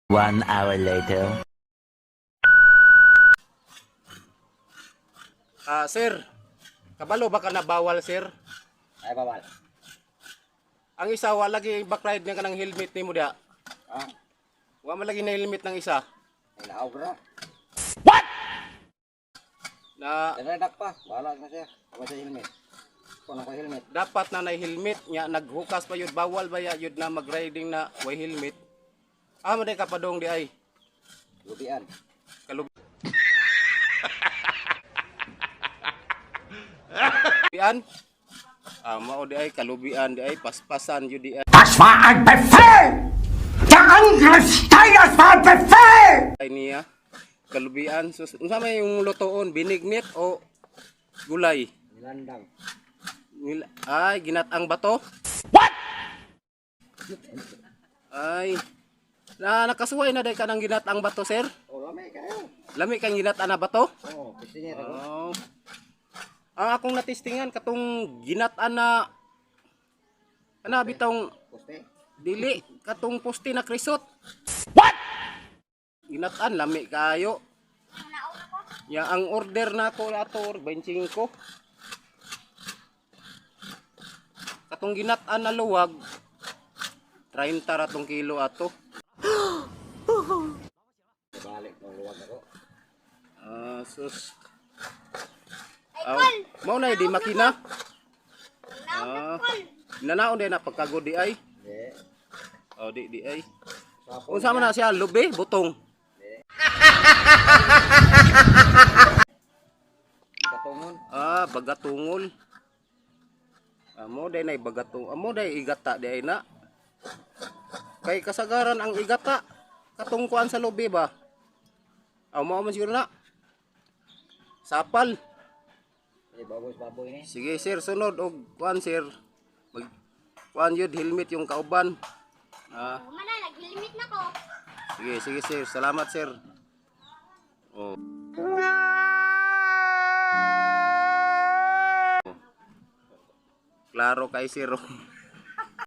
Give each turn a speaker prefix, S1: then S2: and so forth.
S1: 1 hour later.
S2: Sir, kabalo ba ka na bawal, sir?
S3: Ay, bawal.
S2: Ang isa, wala lagi backride niya ka ng helmet ni mo dia.
S3: Ah,
S2: Wala lagi na helmet ng isa.
S3: ay naaw bro.
S2: Na
S3: Dadadak pa. Bahala na siya. Ako sa helmet. Kung ako helmet.
S2: dapat na na helmet niya, naghukas pa yun, bawal ba yun na mag-riding na way helmet. Mo day kapadong di ay.
S3: Lubian.
S2: Kalubian. Mao di ay kalubian di ay paspasan yun di ay.
S4: Das war ein Befehl! Der Angriff Steiners war ein Befehl!
S2: Ay niya. Kalubian. So, unsa may yung lutoon, binignit o gulay?
S3: Nilandang.
S2: Ay, ginatang bato?
S4: What?
S2: Ay. Nakasuway na day ka ng ginatang bato, sir?
S3: Oh, lamay kayo.
S2: Lami kang ginatang na bato?
S3: Oh, gusto niya rin.
S2: Oh. Ang akong natistingan katong ginataan na bitong
S3: Puste.
S2: dili katong poste na krisot.
S4: What?
S2: Ginataan lami kayo. Ya ang order nako ato 25. Katong ginataan na luwag 30 ratong kilo ato.
S3: Balik ng luwag ako.
S2: Sus. Mau na di makina. Nanaon din na pagkagod di ay.
S3: Hindi.
S2: Di ay.
S3: Sapon
S2: Unsa man na siya lubi butong.
S3: katungon.
S2: Bagatungol. Amo day na bagatong. Amo day igata di ay na. Kay kasagaran ang igata katong kuan sa lubi ba. Mao man siguro na. Sapal.
S3: Ay, baboy ni.
S2: Sige sir, sunod og kuan sir. Kuan yun helmet yung kauban.
S5: Mana nag-helmet na ko.
S2: Sige sir, salamat sir. Oh. Klaro kay sir.